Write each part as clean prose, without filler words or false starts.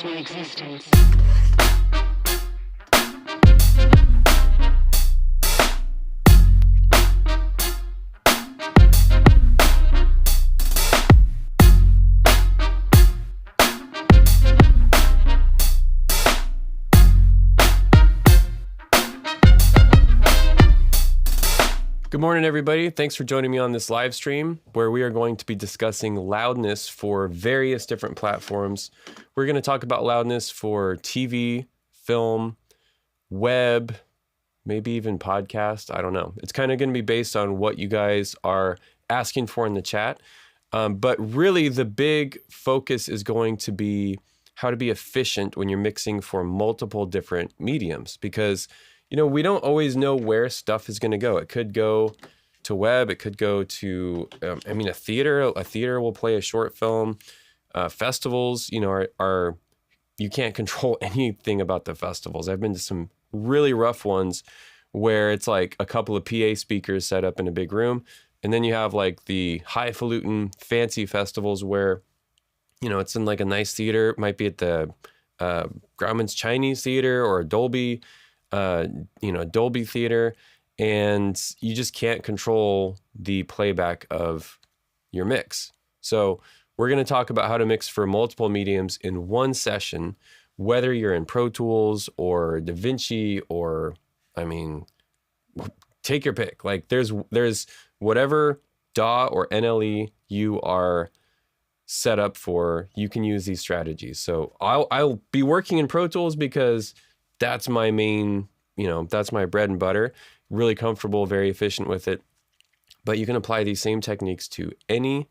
into existence. Good morning, everybody. Thanks for joining me on this live stream where we are going to be discussing loudness for various different platforms. We're going to talk about loudness for TV, film, web, maybe even podcast. I don't know. It's kind of going to be based on what you guys are asking for in the chat. But really, the big focus is going to be how to be efficient when you're mixing for multiple different mediums, because we don't always know where stuff is going to go. It could go to web. It could go to, a theater. A theater will play a short film. Festivals, are you can't control anything about the festivals. I've been to some really rough ones where it's like a couple of PA speakers set up in a big room. And then you have like the highfalutin fancy festivals where, it's in like a nice theater. It might be at the Grauman's Chinese Theater or a Dolby theater, and you just can't control the playback of your mix. So we're going to talk about how to mix for multiple mediums in one session, whether you're in Pro Tools or DaVinci or, take your pick. Like there's whatever DAW or NLE you are set up for, you can use these strategies. So I'll be working in Pro Tools because that's my main, that's my bread and butter. Really comfortable, very efficient with it. But you can apply these same techniques to any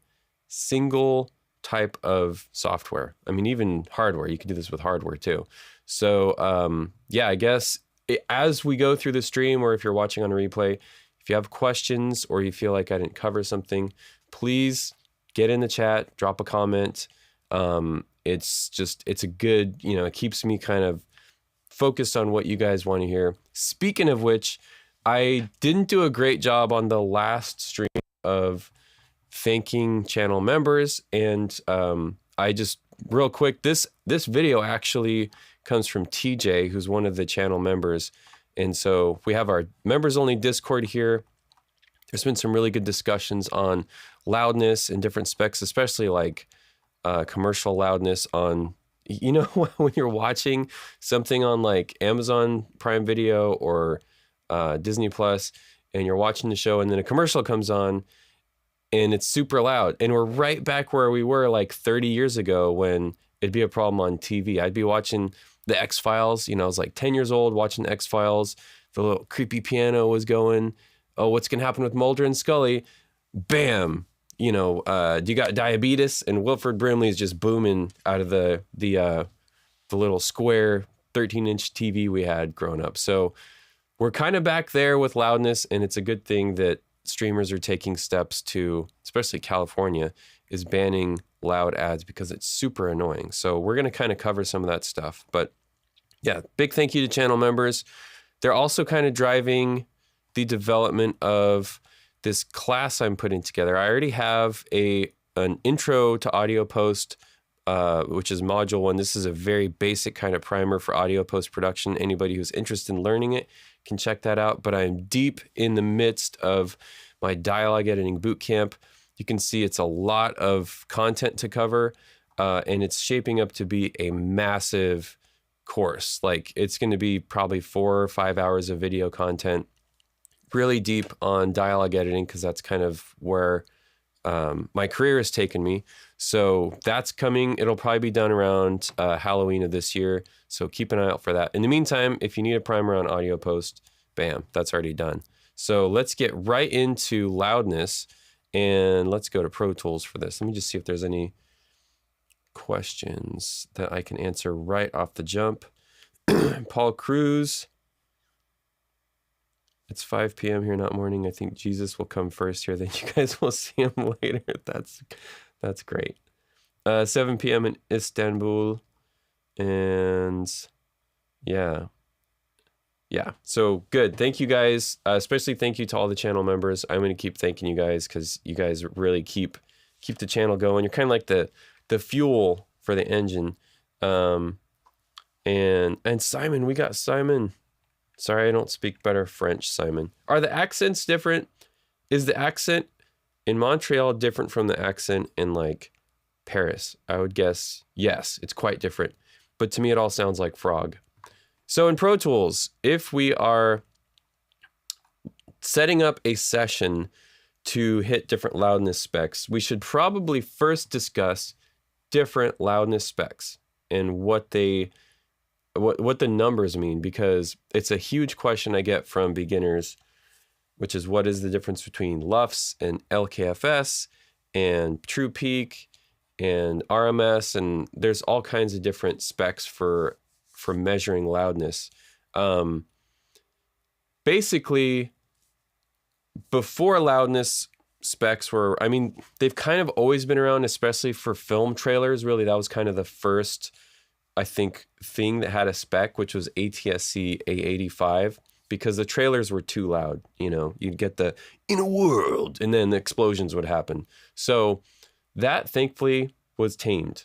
single type of software. Even hardware. You can do this with hardware too. So, I guess as we go through the stream, or if you're watching on a replay, if you have questions or you feel like I didn't cover something, please get in the chat, drop a comment. It's a good, it keeps me kind of focused on what you guys want to hear. Speaking of which, I didn't do a great job on the last stream of thanking channel members, and I just real quick, this video actually comes from TJ, who's one of the channel members, and so we have our members only Discord here. There's been some really good discussions on loudness and different specs, especially like commercial loudness on, when you're watching something on like Amazon Prime Video or Disney Plus, and you're watching the show and then a commercial comes on and it's super loud. And we're right back where we were like 30 years ago when it'd be a problem on TV. I'd be watching the X-Files. I was like 10 years old watching the X-Files. The little creepy piano was going. Oh, what's going to happen with Mulder and Scully? Bam. You got diabetes, and Wilford Brimley is just booming out of the little square 13-inch TV we had growing up. So we're kind of back there with loudness, and it's a good thing that streamers are taking steps to, especially California, is banning loud ads because it's super annoying. So we're going to kind of cover some of that stuff. But yeah, big thank you to channel members. They're also kind of driving the development of this class I'm putting together. I already have an intro to audio post, which is module 1. This is a very basic kind of primer for audio post production. Anybody who's interested in learning it can check that out. But I'm deep in the midst of my dialogue editing bootcamp. You can see it's a lot of content to cover, and it's shaping up to be a massive course. Like it's going to be probably 4 or 5 hours of video content, really deep on dialogue editing, because that's kind of where my career has taken me. So that's coming. It'll probably be done around Halloween of this year. So keep an eye out for that. In the meantime, if you need a primer on audio post, bam, that's already done. So let's get right into loudness, and let's go to Pro Tools for this. Let me just see if there's any questions that I can answer right off the jump. Paul Cruz. It's 5 p.m. here, not morning. I think Jesus will come first here, then you guys will see him later. That's great. 7 p.m. in Istanbul. And yeah. So good. Thank you guys. Especially thank you to all the channel members. I'm going to keep thanking you guys because you guys really keep the channel going. You're kind of like the fuel for the engine. And Simon, we got Simon. Sorry, I don't speak better French, Simon. Are the accents different? Is the accent in Montreal different from the accent in like Paris? I would guess yes, it's quite different. But to me, it all sounds like frog. So in Pro Tools, if we are setting up a session to hit different loudness specs, we should probably first discuss different loudness specs and what the numbers mean, because it's a huge question I get from beginners, which is what is the difference between LUFS and LKFS and true peak and RMS, and there's all kinds of different specs for measuring loudness. Basically, before loudness specs were, I mean, they've kind of always been around, especially for film trailers. Really, that was kind of the first, I think, thing that had a spec, which was ATSC A85, because the trailers were too loud. You know, you'd get the "in a world," and then the explosions would happen. So that, thankfully, was tamed.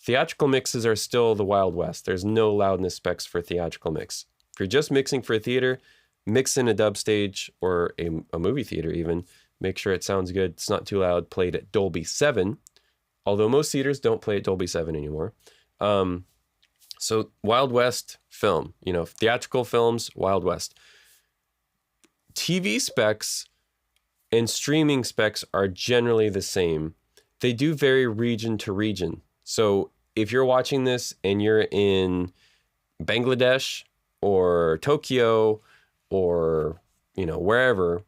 Theatrical mixes are still the Wild West. There's no loudness specs for theatrical mix. If you're just mixing for a theater, mix in a dub stage or a movie theater even. Make sure it sounds good. It's not too loud. Played at Dolby 7, although most theaters don't play at Dolby 7 anymore. So Wild West film, you know, theatrical films, Wild West. TV specs and streaming specs are generally the same. They do vary region to region. So if you're watching this and you're in Bangladesh or Tokyo or, you know, wherever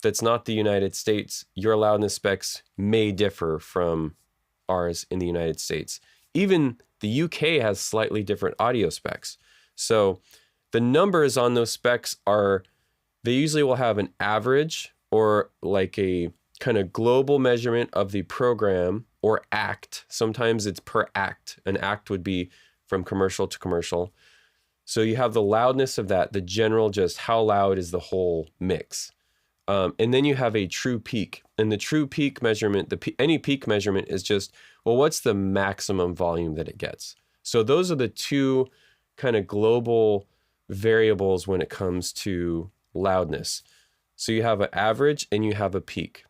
that's not the United States, your loudness specs may differ from ours in the United States. Even the UK has slightly different audio specs. So the numbers on those specs are, they usually will have an average or like a kind of global measurement of the program or act. Sometimes it's per act. An act would be from commercial to commercial. So you have the loudness of that, the general, just how loud is the whole mix. And then you have a true peak. And the true peak measurement, any peak measurement is just, well, what's the maximum volume that it gets? So those are the two kind of global variables when it comes to loudness. So you have an average and you have a peak.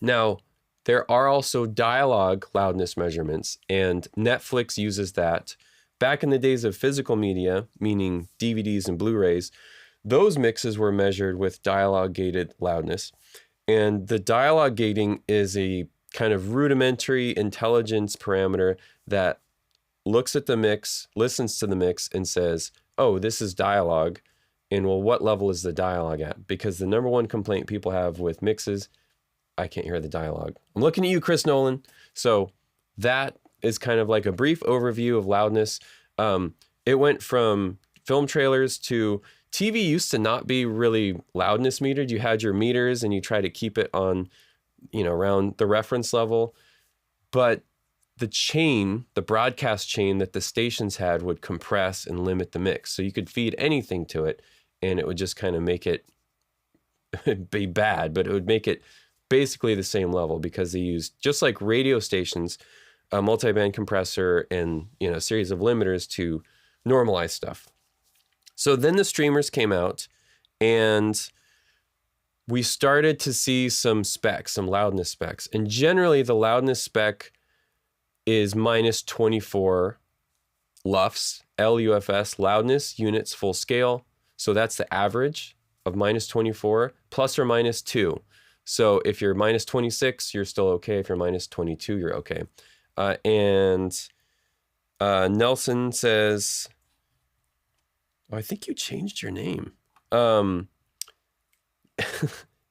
Now, there are also dialogue loudness measurements, and Netflix uses that. Back in the days of physical media, meaning DVDs and Blu-rays, those mixes were measured with dialogue gated loudness. And the dialogue gating is a kind of rudimentary intelligence parameter that looks at the mix, listens to the mix, and says, oh, this is dialogue. And well, what level is the dialogue at? Because the number one complaint people have with mixes, I can't hear the dialogue. I'm looking at you, Chris Nolan. So that is kind of like a brief overview of loudness. It went from film trailers to TV used to not be really loudness metered. You had your meters and you try to keep it on, you know, around the reference level. But the chain, the broadcast chain that the stations had would compress and limit the mix. So you could feed anything to it and it would just kind of make it be bad, but it would make it basically the same level because they used, just like radio stations, a multi-band compressor and, you know, a series of limiters to normalize stuff. So then the streamers came out and we started to see some specs, some loudness specs. And generally the loudness spec is minus 24 LUFS, LUFS, loudness units full scale. So that's the average of minus 24 plus or minus 2. So if you're minus 26, you're still okay. If you're minus 22, you're okay. And Nelson says, oh, I think you changed your name.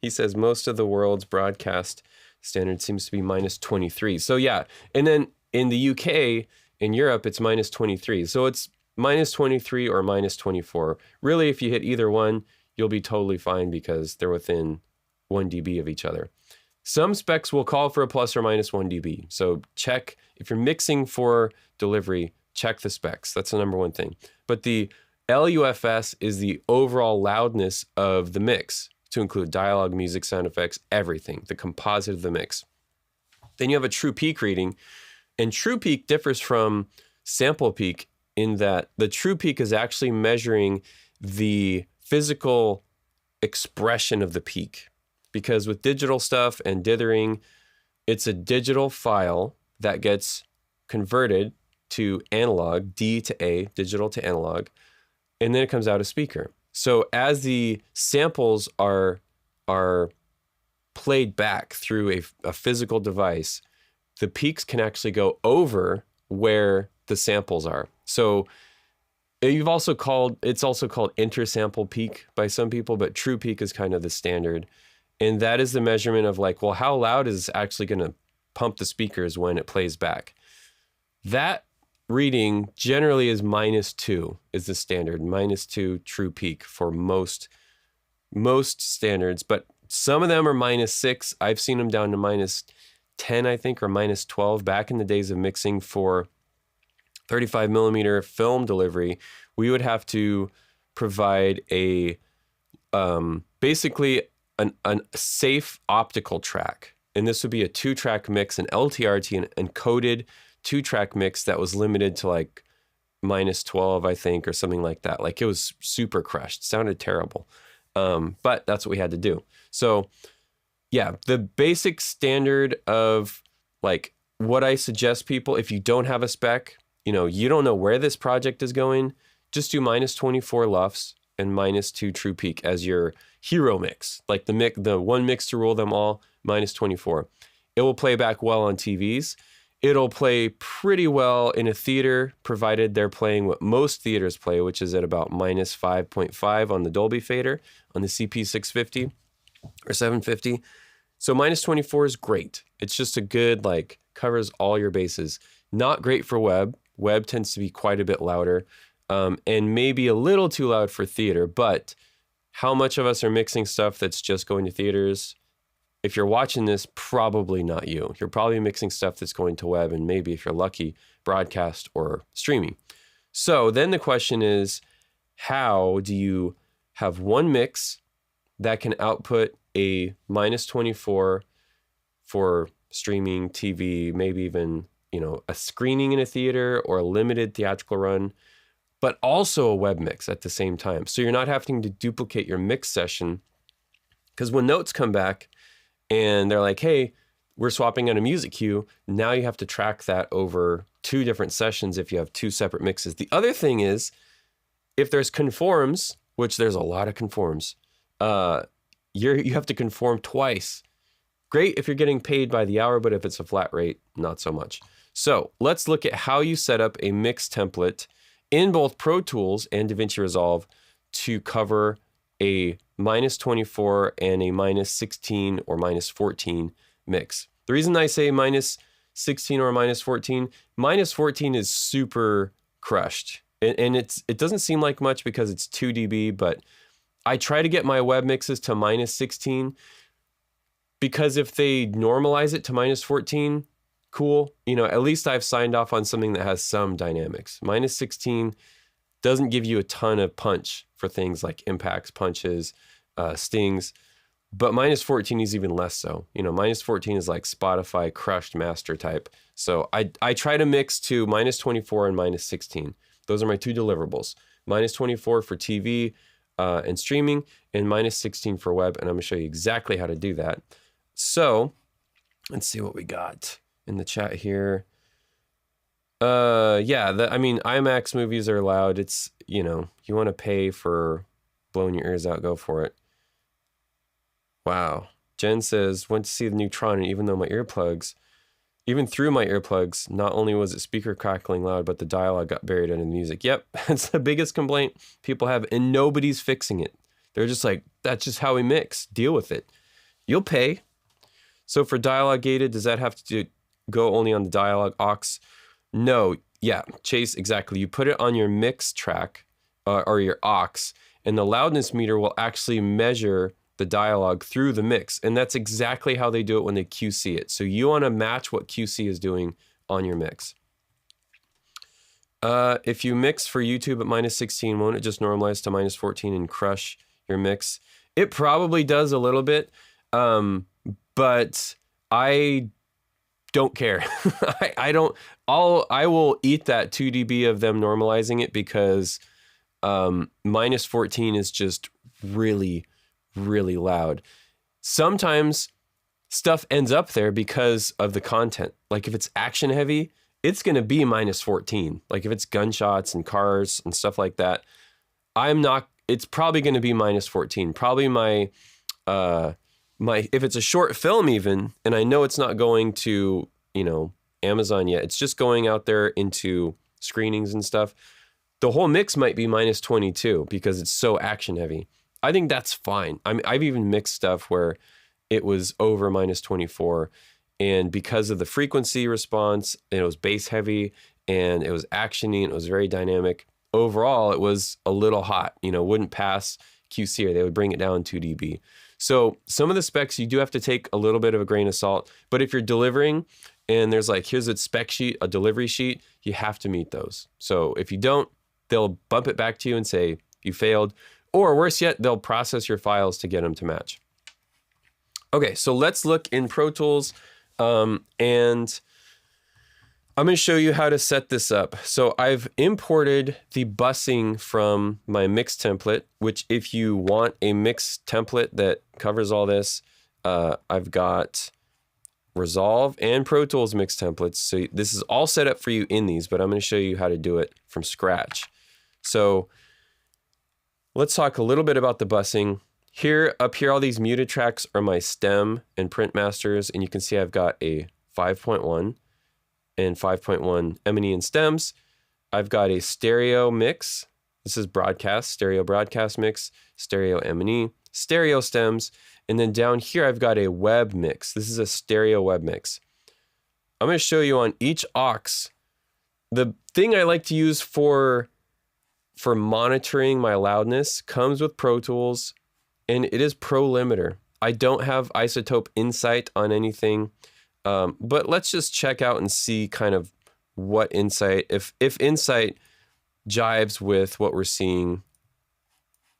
He says most of the world's broadcast standard seems to be minus 23. So yeah, and then in the UK, in Europe, it's minus 23. So it's minus 23 or minus 24. Really, if you hit either one, you'll be totally fine because they're within 1 dB of each other. Some specs will call for a plus or minus 1 dB. So check, if you're mixing for delivery, check the specs. That's the number one thing. But the LUFS is the overall loudness of the mix, to include dialogue, music, sound effects, everything, the composite of the mix. Then you have a true peak reading, and true peak differs from sample peak in that the true peak is actually measuring the physical expression of the peak. Because with digital stuff and dithering, it's a digital file that gets converted to analog, D to A, digital to analog, and then it comes out a speaker. So as the samples are played back through a physical device, the peaks can actually go over where the samples are. So it's also called intersample peak by some people, but true peak is kind of the standard. And that is the measurement of like, well, how loud is actually going to pump the speakers when it plays back? That reading generally is -2 is the standard, -2 true peak for most standards, but some of them are -6. I've seen them down to -10, I think, or -12. Back in the days of mixing for 35 millimeter film delivery, we would have to provide a basically a safe optical track. And this would be a 2-track mix, an LTRT, an encoded 2-track mix that was limited to like -12, I think, or something like that. Like it was super crushed. Sounded terrible. But that's what we had to do. So yeah, the basic standard of like what I suggest people, if you don't have a spec, you don't know where this project is going, just do -24 LUFS and -2 true peak as your hero mix. Like the one mix to rule them all, -24. It will play back well on TVs. It'll play pretty well in a theater, provided they're playing what most theaters play, which is at about -5.5 on the Dolby fader, on the CP650 or 750. So -24 is great. It's just a good, like, covers all your bases. Not great for web. Web tends to be quite a bit louder, and maybe a little too loud for theater. But how much of us are mixing stuff that's just going to theaters? If you're watching this, probably not you. You're probably mixing stuff that's going to web, and maybe, if you're lucky, broadcast or streaming. So then the question is, how do you have one mix that can output a -24 for streaming, TV, maybe even, a screening in a theater or a limited theatrical run, but also a web mix at the same time? So you're not having to duplicate your mix session, because when notes come back and they're like, hey, we're swapping on a music cue, now you have to track that over 2 different sessions if you have 2 separate mixes. The other thing is, if there's conforms, which there's a lot of conforms, you have to conform twice. Great if you're getting paid by the hour, but if it's a flat rate, not so much. So let's look at how you set up a mix template in both Pro Tools and DaVinci Resolve to cover a -24 and a -16 or -14 mix. The reason I say -16 or -14, -14 is super crushed. And it doesn't seem like much because it's 2 dB, but I try to get my web mixes to -16, because if they normalize it to -14, cool. At least I've signed off on something that has some dynamics. -16 doesn't give you a ton of punch for things like impacts, punches, stings, but -14 is even less so. -14 is like Spotify crushed master type. So I try to mix to -24 and -16. Those are my 2 deliverables. -24 for TV and streaming, and -16 for web. And I'm gonna show you exactly how to do that. So let's see what we got in the chat here. Yeah, IMAX movies are loud. It's, you want to pay for blowing your ears out, go for it. Wow. Jen says, went to see the Neutron, and even through my earplugs, not only was it speaker crackling loud, but the dialogue got buried under the music. Yep, that's the biggest complaint people have, and nobody's fixing it. They're just like, that's just how we mix. Deal with it. You'll pay. So for dialogue gated, does that have to go only on the dialogue aux? No. Yeah, Chase, exactly. You put it on your mix track or your aux, and the loudness meter will actually measure the dialogue through the mix. And that's exactly how they do it when they QC it. So you want to match what QC is doing on your mix. If you mix for YouTube at -16, won't it just normalize to -14 and crush your mix? It probably does a little bit, but I don't care. I don't, I will eat that 2 dB of them normalizing it because minus 14 is just really, really loud. Sometimes stuff ends up there because of the content. Like if it's action heavy, it's going to be minus 14. Like if it's gunshots and cars and stuff like that, it's probably going to be minus 14. Probably my, if it's a short film even, and I know it's not going to, Amazon yet, it's just going out there into screenings and stuff. The whole mix might be minus 22 because it's so action heavy. I think that's fine. I've even mixed stuff where it was over minus 24, and because of the frequency response, it was bass heavy and it was actiony and it was very dynamic. Overall, it was a little hot, wouldn't pass QC, or they would bring it down 2 dB. So some of the specs you do have to take a little bit of a grain of salt, but if you're delivering and there's like, here's a spec sheet, a delivery sheet, you have to meet those. So if you don't, they'll bump it back to you and say you failed, or worse yet, they'll process your files to get them to match. Okay, so let's look in Pro Tools, and I'm going to show you how to set this up. So I've imported the busing from my mix template, which if you want a mix template that covers all this, I've got Resolve and Pro Tools mix templates. So this is all set up for you in these, but I'm going to show you how to do it from scratch. So let's talk a little bit about the busing. Up here, all these muted tracks are my stem and print masters, and you can see I've got a 5.1 and 5.1 M&E and stems. I've got a stereo mix. This is broadcast, stereo broadcast mix, stereo M&E, stereo stems, and then down here I've got a web mix. This is a stereo web mix. I'm going to show you on each aux. The thing I like to use for monitoring my loudness comes with Pro Tools, and it is Pro Limiter. I don't have iZotope Insight on anything, but let's just check out and see kind of what Insight, if Insight jives with what we're seeing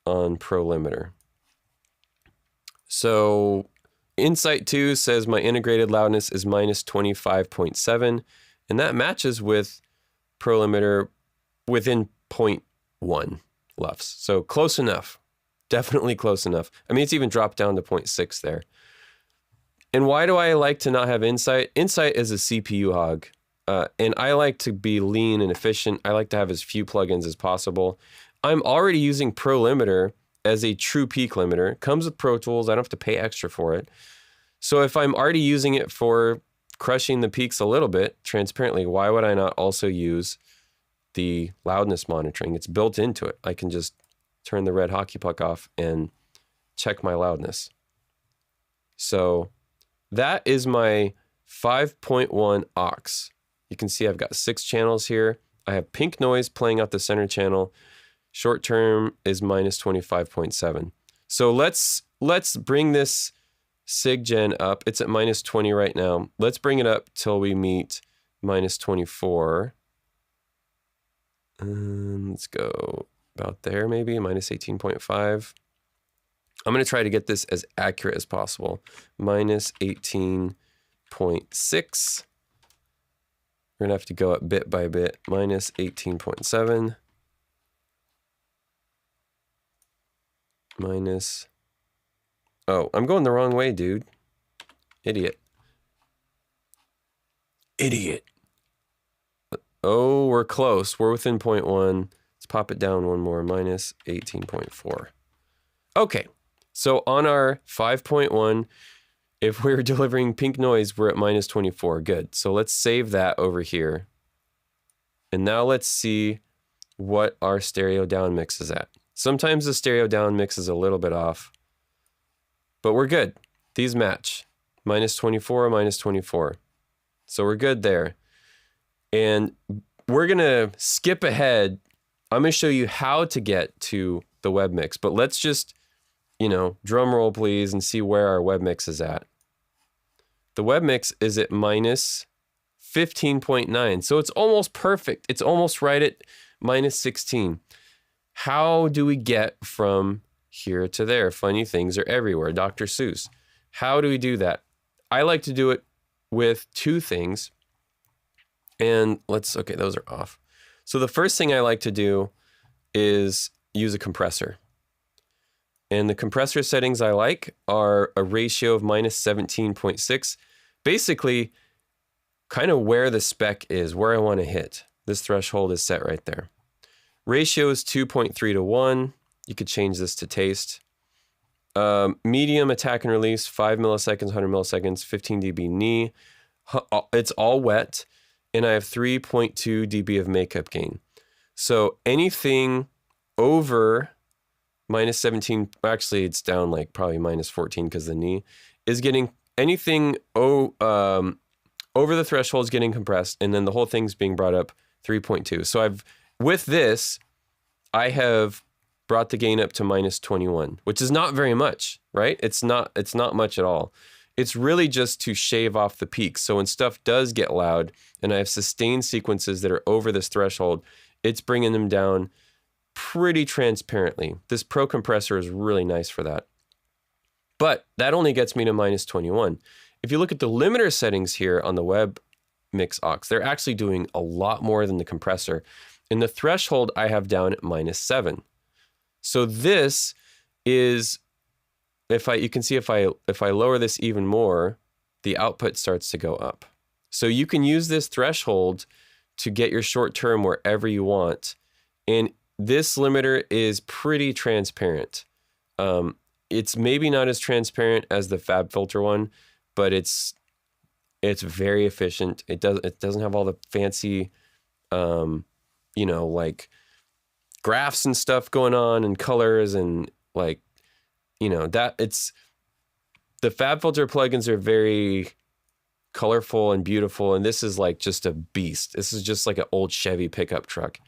on Pro Limiter. So Insight 2 says my integrated loudness is minus 25.7, and that matches with Pro Limiter within 0.1 LUFS. So close enough. Definitely close enough. I mean, it's even dropped down to 0.6 there. And why do I like to not have Insight? Insight is a CPU hog, and I like to be lean and efficient. I like to have as few plugins as possible. I'm already using Pro Limiter as a true peak limiter. It comes with Pro Tools. I don't have to pay extra for it. So if I'm already using it for crushing the peaks a little bit, transparently, why would I not also use the loudness monitoring? It's built into it. I can just turn the red hockey puck off and check my loudness. So that is my 5.1 aux. You can see I've got 6 channels here. I have pink noise playing out the center channel. Short term is minus 25.7. So let's bring this SIG-gen up. It's at minus 20 right now. Let's bring it up till we meet minus 24. Let's go about there, maybe minus 18.5. I'm going to try to get this as accurate as possible. Minus 18.6. We're going to have to go up bit by bit. Minus 18.7. Minus... Oh, I'm going the wrong way, dude. Idiot. Idiot. Oh, we're close. We're within 0.1. Let's pop it down one more. Minus 18.4. Okay. So on our 5.1, if we're delivering pink noise, we're at minus 24. Good. So let's save that over here. And now let's see what our stereo down mix is at. Sometimes the stereo down mix is a little bit off, but we're good. These match. Minus 24, minus 24. So we're good there. And we're going to skip ahead. I'm going to show you how to get to the web mix, but let's just, drum roll please and see where our web mix is at. The web mix is at minus 15.9. So it's almost perfect. It's almost right at minus 16. How do we get from here to there? Funny things are everywhere. Dr. Seuss. How do we do that? I like to do it with two things. And okay, those are off. So the first thing I like to do is use a compressor. And the compressor settings I like are a ratio of minus 17.6. Basically, kind of where the spec is, where I want to hit. This threshold is set right there. Ratio is 2.3 to 1. You could change this to taste. Medium attack and release, 5 milliseconds, 100 milliseconds, 15 dB knee. It's all wet, and I have 3.2 dB of makeup gain. So anything over minus 17, actually it's down like probably minus 14 because the knee is getting, anything over the threshold is getting compressed, and then the whole thing's being brought up 3.2. So with this, I have brought the gain up to minus 21, which is not very much, right? It's not much at all. It's really just to shave off the peaks. So when stuff does get loud and I have sustained sequences that are over this threshold, it's bringing them down pretty transparently. This Pro compressor is really nice for that. But that only gets me to minus 21. If you look at the limiter settings here on the web mix aux, they're actually doing a lot more than the compressor. And the threshold I have down at minus 7. So this is, you can see if I lower this even more, the output starts to go up. So you can use this threshold to get your short term wherever you want. And this limiter is pretty transparent. It's maybe not as transparent as the FabFilter one, but it's very efficient. It doesn't have all the fancy, like graphs and stuff going on and colors and like, the FabFilter plugins are very colorful and beautiful. And this is like just a beast. This is just like an old Chevy pickup truck.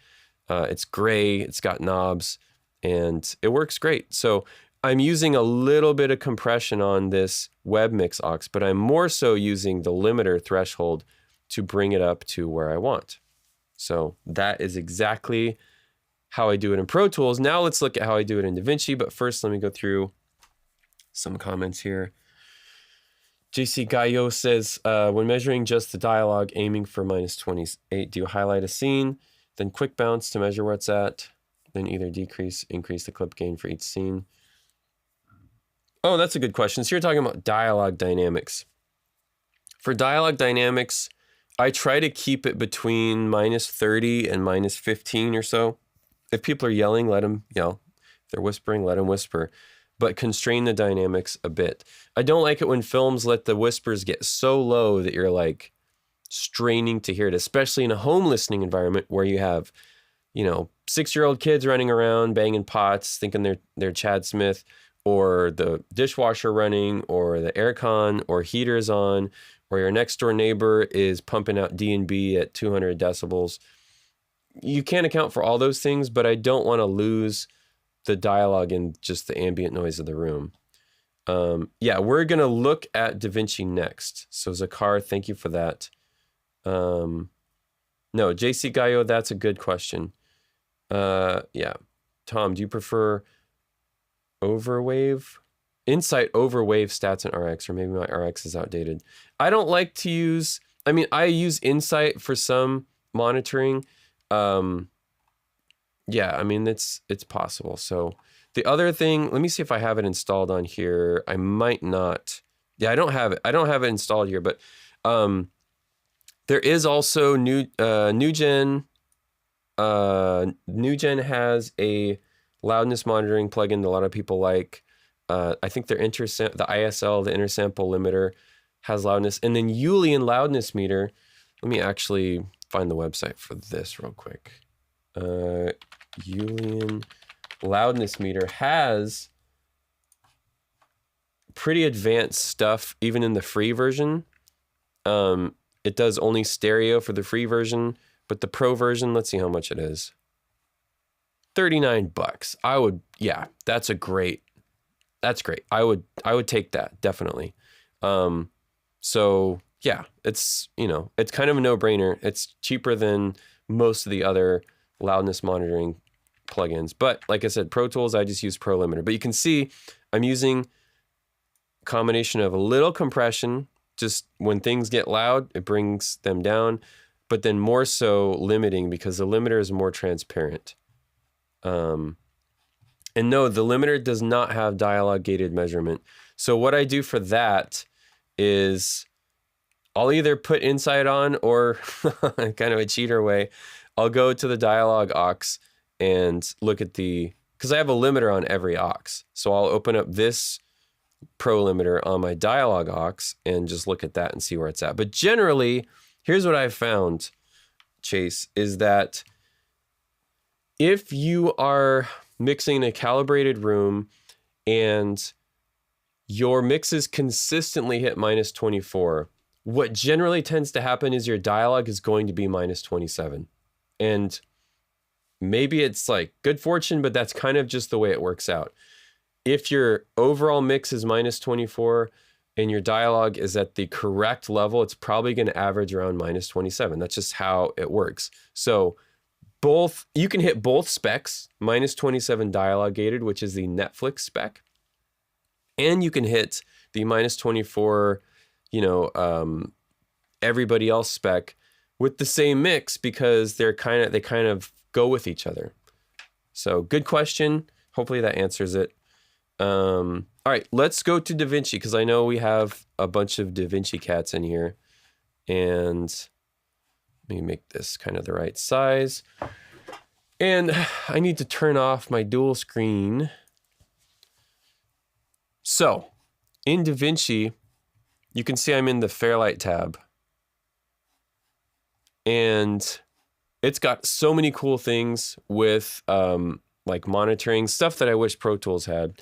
It's gray, it's got knobs, and it works great. So I'm using a little bit of compression on this web mix aux, but I'm more so using the limiter threshold to bring it up to where I want. So that is exactly how I do it in Pro Tools. Now let's look at how I do it in DaVinci, but first let me go through some comments here. JC Gallo says, when measuring just the dialogue, aiming for minus 28, do you highlight a scene, then quick bounce to measure where it's at, then either increase the clip gain for each scene? Oh, that's a good question. So you're talking about dialogue dynamics. For dialogue dynamics, I try to keep it between minus 30 and minus 15 or so. If people are yelling, let them yell. If they're whispering, let them whisper. But constrain the dynamics a bit. I don't like it when films let the whispers get so low that you're like straining to hear it, especially in a home listening environment where you have, 6-year-old kids running around banging pots thinking they're Chad Smith, or the dishwasher running, or the aircon or heaters on, or your next door neighbor is pumping out D&B at 200 decibels. You can't account for all those things, but I don't want to lose the dialogue and just the ambient noise of the room. We're going to look at DaVinci next. So Zakar, thank you for that. No, JC Gallo, that's a good question. Tom, do you prefer overwave? Insight overwave stats in RX, or maybe my RX is outdated. I don't like to use, I use Insight for some monitoring. It's possible. So the other thing, let me see if I have it installed on here. I might not. Yeah, I don't have it. I don't have it installed here, but there is also Nugen. Nugen has a loudness monitoring plugin that a lot of people like. I think the ISL, the intersample limiter, has loudness. And then Youlean Loudness Meter. Let me actually find the website for this real quick. Youlean Loudness Meter has pretty advanced stuff, even in the free version. It does only stereo for the free version, but the pro version, let's see how much it is. $39. That's great. I would take that, definitely. It's, it's kind of a no-brainer. It's cheaper than most of the other loudness monitoring plugins. But like I said, Pro Tools, I just use Pro Limiter. But you can see I'm using a combination of a little compression just when things get loud, it brings them down, but then more so limiting because the limiter is more transparent. And no, the limiter does not have dialogue gated measurement. So what I do for that is I'll either put inside on or kind of a cheater way, I'll go to the dialogue aux and look at because I have a limiter on every aux. So I'll open up this pro limiter on my dialogue aux and just look at that and see where it's at. But generally, here's what I've found, Chase, is that if you are mixing in a calibrated room and your mixes consistently hit -24, what generally tends to happen is your dialogue is going to be -27. And maybe it's like good fortune, but that's kind of just the way it works out. If your overall mix is -24 and your dialogue is at the correct level, it's probably going to average around -27. That's just how it works. So you can hit both specs, -27 dialogue gated, which is the Netflix spec, and you can hit the -24, everybody else spec with the same mix because they kind of go with each other. So good question. Hopefully that answers it. All right, let's go to DaVinci because I know we have a bunch of DaVinci cats in here, and let me make this kind of the right size. And I need to turn off my dual screen. So in DaVinci, you can see I'm in the Fairlight tab. And it's got so many cool things with like monitoring, stuff that I wish Pro Tools had.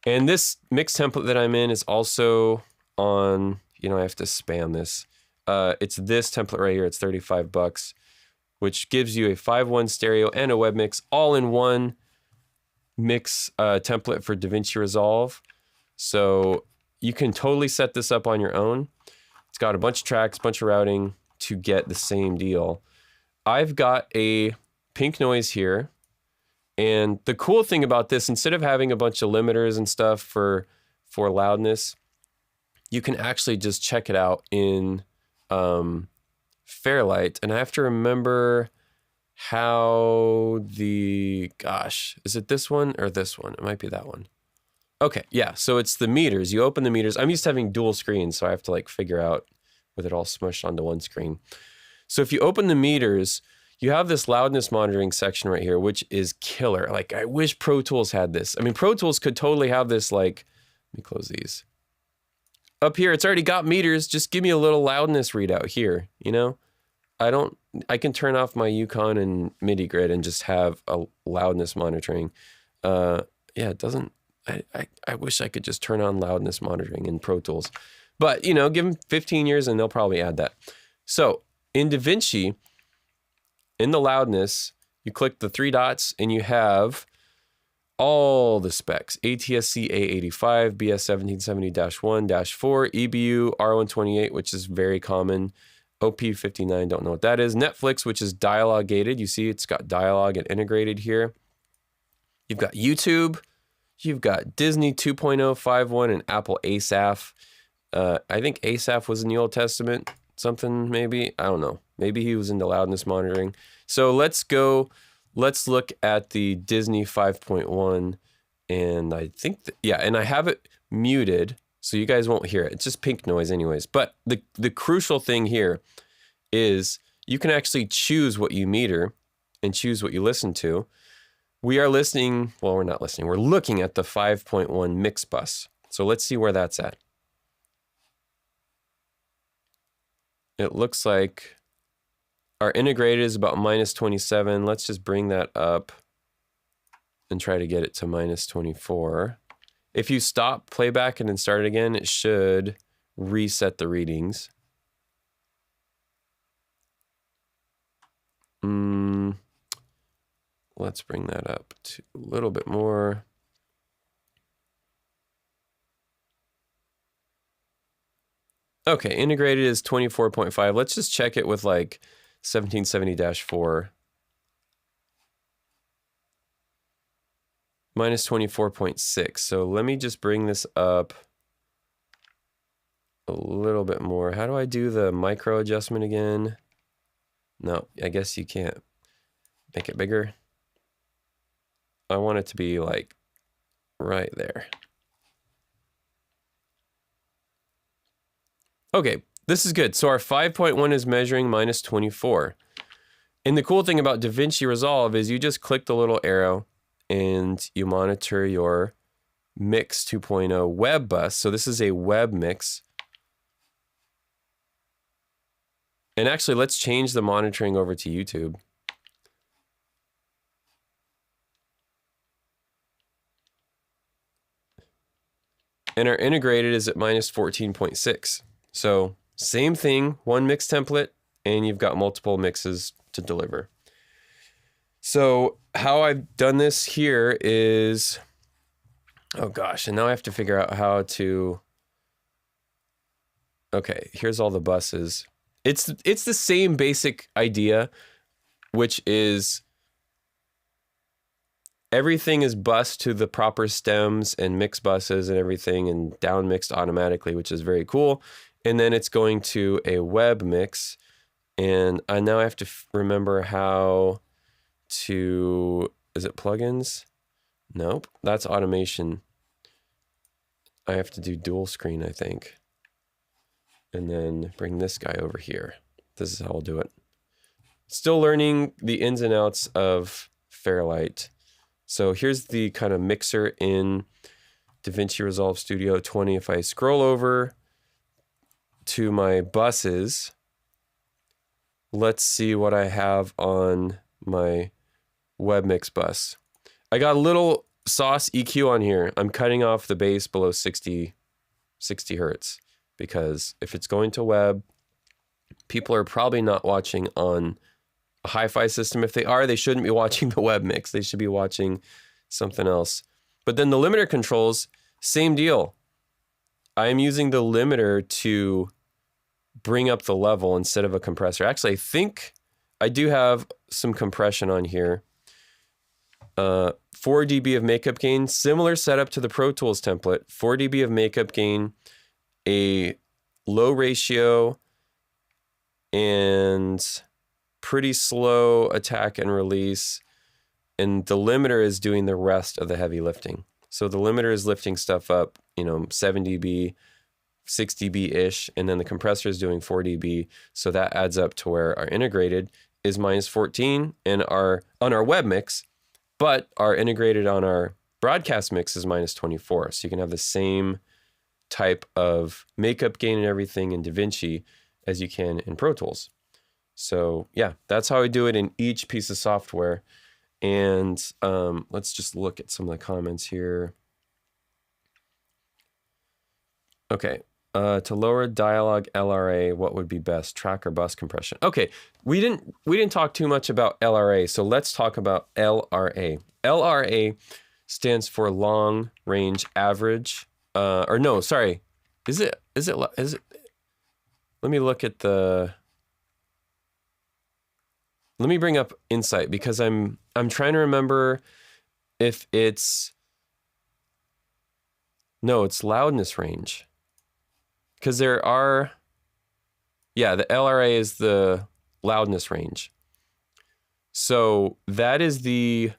And this mix template that I'm in is also on, I have to spam this. It's this template right here. It's $35, which gives you a 5.1 stereo and a web mix all in one mix template for DaVinci Resolve. So you can totally set this up on your own. It's got a bunch of tracks, bunch of routing to get the same deal. I've got a pink noise here. And the cool thing about this, instead of having a bunch of limiters and stuff for loudness, you can actually just check it out in Fairlight. And I have to remember how is it this one or this one? It might be that one. Okay, yeah, so it's the meters. You open the meters. I'm used to having dual screens, so I have to like figure out with it all smushed onto one screen. So if you open the meters, you have this loudness monitoring section right here, which is killer. Like, I wish Pro Tools had this. I mean, Pro Tools could totally have this, like, let me close these. Up here, it's already got meters. Just give me a little loudness readout here, I can turn off my Yukon and MIDI grid and just have a loudness monitoring. Yeah, it doesn't, I wish I could just turn on loudness monitoring in Pro Tools. But, give them 15 years and they'll probably add that. So in DaVinci, in the loudness, you click the three dots and you have all the specs: ATSC A85, BS 1770-1-4, EBU R128, which is very common, OP59, don't know what that is, Netflix, which is dialogue gated. You see it's got dialogue and integrated here. You've got YouTube, you've got Disney 2.0, 5.1, and Apple ASAF. I think ASAF was in the Old Testament, something maybe, I don't know. Maybe he was into loudness monitoring. So let's look at the Disney 5.1. And I think, and I have it muted, so you guys won't hear it. It's just pink noise anyways. But the crucial thing here is you can actually choose what you meter and choose what you listen to. We are listening, well, we're not listening. We're looking at the 5.1 mix bus. So let's see where that's at. It looks like our integrated is about -27. Let's just bring that up and try to get it to -24. If you stop playback and then start it again, it should reset the readings. Let's bring that up to a little bit more. Okay, integrated is 24.5. Let's just check it with like 1770-4. -24.6. So let me just bring this up a little bit more. How do I do the micro adjustment again? No, I guess you can't make it bigger. I want it to be like right there. Okay, this is good. So our 5.1 is measuring minus 24. And the cool thing about DaVinci Resolve is you just click the little arrow and you monitor your Mix 2.0 web bus. So this is a web mix. And actually, let's change the monitoring over to YouTube. And our integrated is at minus 14.6. So same thing, one mix template, and you've got multiple mixes to deliver. So how I've done this here is, oh gosh, and now I have to figure out how to, okay, here's all the buses. It's the same basic idea, which is everything is bused to the proper stems and mix buses and everything and down mixed automatically, which is very cool. And then it's going to a web mix. And I now have to remember how to, is it plugins? Nope, that's automation. I have to do dual screen, I think. And then bring this guy over here. This is how I'll do it. Still learning the ins and outs of Fairlight. So here's the kind of mixer in DaVinci Resolve Studio 20. If I scroll over to my buses, let's see what I have on my web mix bus. I got a little sauce EQ on here. I'm cutting off the bass below 60 hertz because if it's going to web, people are probably not watching on a hi-fi system. If they are, they shouldn't be watching the web mix. They should be watching something else. But then the limiter controls, same deal. I'm using the limiter to bring up the level instead of a compressor. Actually, I think I do have some compression on here. 4 dB of makeup gain, similar setup to the Pro Tools template. 4 dB of makeup gain, a low ratio, and pretty slow attack and release. And the limiter is doing the rest of the heavy lifting. So the limiter is lifting stuff up, 7 dB, 6 dB-ish, and then the compressor is doing 4 dB. So that adds up to where our integrated is minus 14 and on our web mix, but our integrated on our broadcast mix is minus 24. So you can have the same type of makeup gain and everything in DaVinci as you can in Pro Tools. So yeah, that's how I do it in each piece of software. And let's just look at some of the comments here. Okay, to lower dialogue LRA, what would be best, track or bus compression? Okay, we didn't talk too much about LRA, so let's talk about LRA. LRA stands for long range average. Or no, sorry. Is it? Let me look at the. Let me bring up Insight because I'm trying to remember if it's. No, it's loudness range. Because there are. Yeah, the LRA is the loudness range. So that is the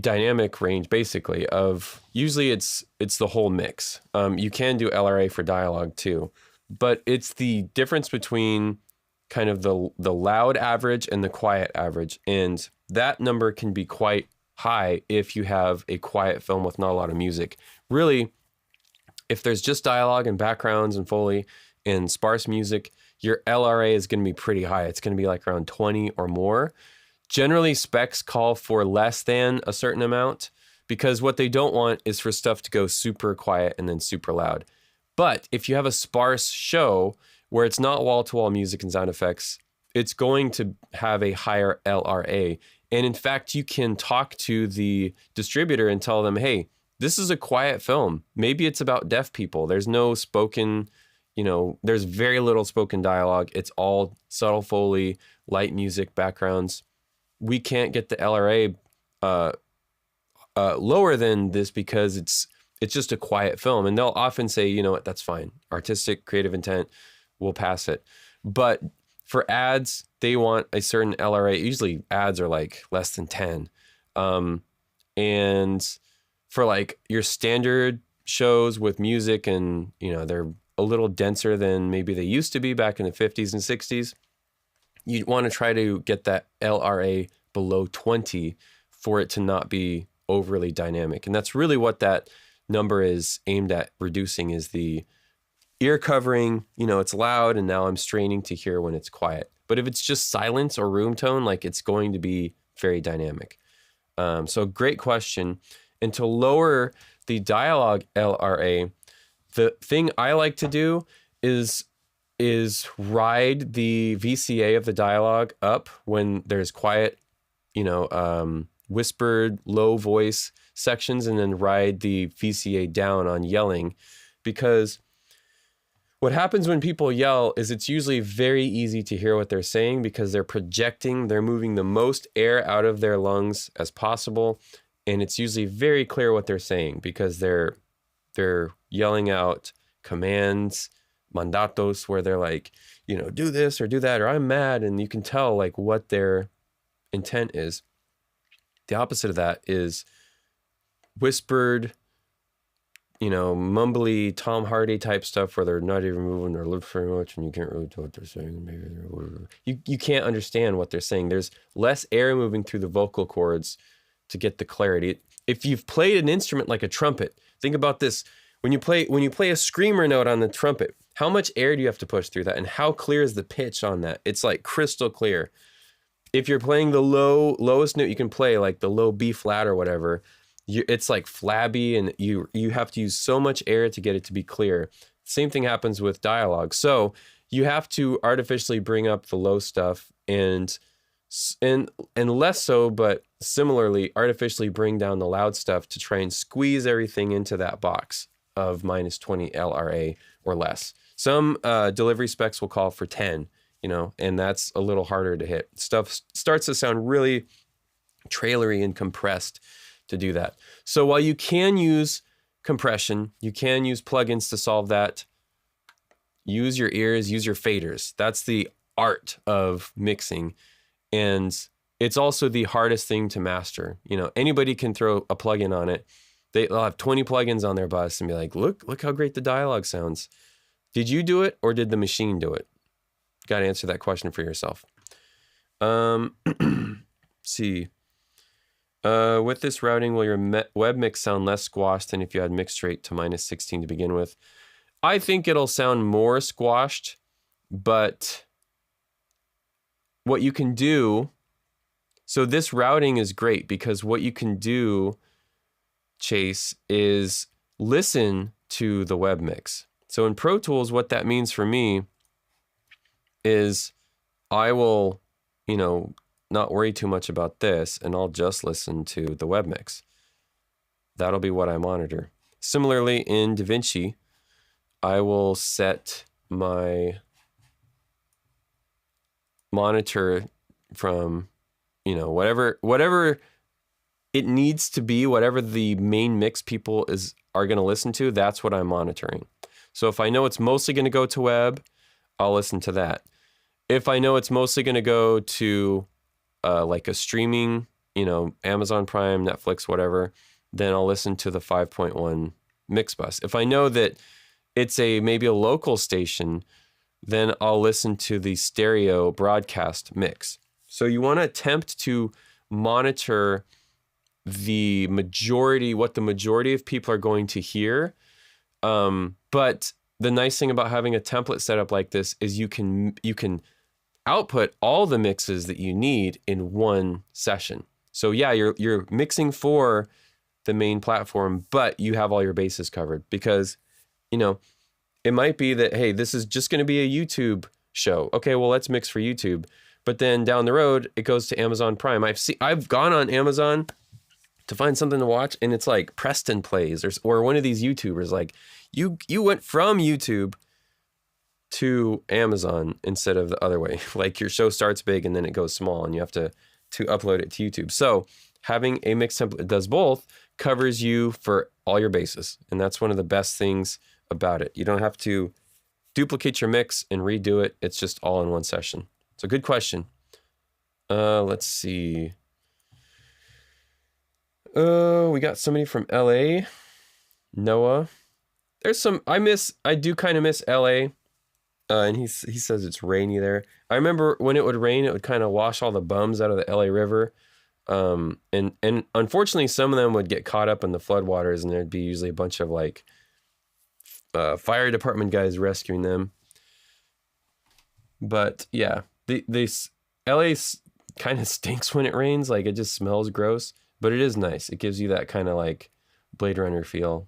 dynamic range basically of, usually it's the whole mix. You can do LRA for dialogue too, but it's the difference between kind of the loud average and the quiet average. And that number can be quite high if you have a quiet film with not a lot of music. Really, if there's just dialogue and backgrounds and Foley and sparse music, your LRA is going to be pretty high. It's going to be like around 20 or more. Generally, specs call for less than a certain amount because what they don't want is for stuff to go super quiet and then super loud. But if you have a sparse show where it's not wall-to-wall music and sound effects, it's going to have a higher LRA. And in fact, you can talk to the distributor and tell them, hey, this is a quiet film. Maybe it's about deaf people. There's no spoken, there's very little spoken dialogue. It's all subtle Foley, light music, backgrounds. We can't get the LRA lower than this because it's just a quiet film. And they'll often say, you know what, that's fine. Artistic, creative intent, we'll pass it. But for ads, they want a certain LRA. Usually ads are like less than 10. And for like your standard shows with music and, you know, they're a little denser than maybe they used to be back in the 50s and 60s. You want to try to get that LRA below 20 for it to not be overly dynamic. And that's really what that number is aimed at reducing, is the ear covering. You know, it's loud and now I'm straining to hear when it's quiet. But if it's just silence or room tone, like, it's going to be very dynamic. So great question. And to lower the dialogue LRA, the thing I like to do is ride the VCA of the dialogue up when there's quiet, you know, whispered low voice sections, and then ride the VCA down on yelling. Because what happens when people yell is it's usually very easy to hear what they're saying, because they're projecting, they're moving the most air out of their lungs as possible. And it's usually very clear what they're saying, because they're yelling out commands, mandatos, where they're like, you know, do this or do that, or I'm mad. And you can tell like what their intent is. The opposite of that is whispered, you know, mumbly Tom Hardy type stuff, where they're not even moving their lips very much and you can't really tell what they're saying. Maybe you can't understand what they're saying. There's less air moving through the vocal cords to get the clarity. If you've played an instrument like a trumpet, think about this. When you play a screamer note on the trumpet, how much air do you have to push through that? And how clear is the pitch on that? It's like crystal clear. If you're playing the lowest note you can play, like the low B flat or whatever, it's like flabby, and you have to use so much air to get it to be clear. Same thing happens with dialogue. So you have to artificially bring up the low stuff, and less so, but similarly artificially bring down the loud stuff to try and squeeze everything into that box of minus 20 LRA or less. Some delivery specs will call for 10, you know, and that's a little harder to hit. Stuff starts to sound really trailery and compressed to do that. So while you can use compression, you can use plugins to solve that. Use your ears, use your faders. That's the art of mixing. And it's also the hardest thing to master. You know, anybody can throw a plugin on it. They'll have 20 plugins on their bus and be like, look how great the dialogue sounds. Did you do it or did the machine do it? Got to answer that question for yourself. See. With this routing, will your web mix sound less squashed than if you had mixed rate to minus 16 to begin with? I think it'll sound more squashed, but what you can do, so this routing is great because what you can do, Chase, is listen to the web mix. So in Pro Tools, what that means for me is I will, you know, not worry too much about this, and I'll just listen to the web mix. That'll be what I monitor. Similarly, in DaVinci, I will set my monitor from, you know, whatever it needs to be, whatever the main mix people are going to listen to, that's what I'm monitoring. So if I know it's mostly going to go to web, I'll listen to that. If I know it's mostly going to go to like a streaming, you know, Amazon Prime, Netflix, whatever, then I'll listen to the 5.1 mix bus. If I know that it's maybe a local station, then I'll listen to the stereo broadcast mix. So you want to attempt to monitor what the majority of people are going to hear. But the nice thing about having a template set up like this is you can output all the mixes that you need in one session. So yeah, you're mixing for the main platform, but you have all your bases covered, because, you know, it might be that, hey, this is just going to be a YouTube show. Okay, well, let's mix for YouTube. But then down the road, it goes to Amazon Prime. I've gone on Amazon to find something to watch, and it's like Preston Plays or one of these YouTubers. Like, you went from YouTube to Amazon instead of the other way. Like, your show starts big and then it goes small, and you have to upload it to YouTube. So having a mix template that does both covers you for all your bases. And that's one of the best things about it. You don't have to duplicate your mix and redo it. It's just all in one session. So good question. Let's see. We got somebody from LA, Noah. There's some, I do kind of miss LA. And he says it's rainy there. I remember when it would rain, it would kind of wash all the bums out of the LA River. And unfortunately, some of them would get caught up in the floodwaters, and there'd be usually a bunch of like fire department guys rescuing them. But yeah, LA kind of stinks when it rains. Like, it just smells gross, but it is nice. It gives you that kind of like Blade Runner feel.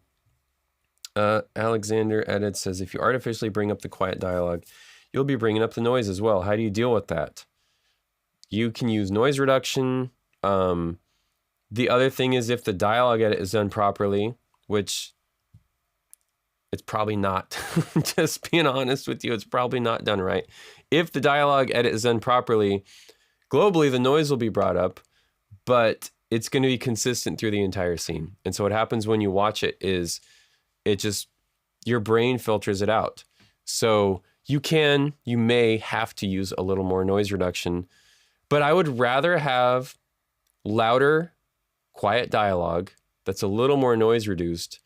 Alexander Edit says, if you artificially bring up the quiet dialogue, you'll be bringing up the noise as well. How do you deal with that? You can use noise reduction. The other thing is, if the dialogue edit is done properly, which it's probably not, just being honest with you, it's probably not done right. If the dialogue edit is done properly, globally, the noise will be brought up, but it's going to be consistent through the entire scene. And so what happens when you watch it is your brain filters it out. So you may have to use a little more noise reduction, but I would rather have louder, quiet dialogue that's a little more noise reduced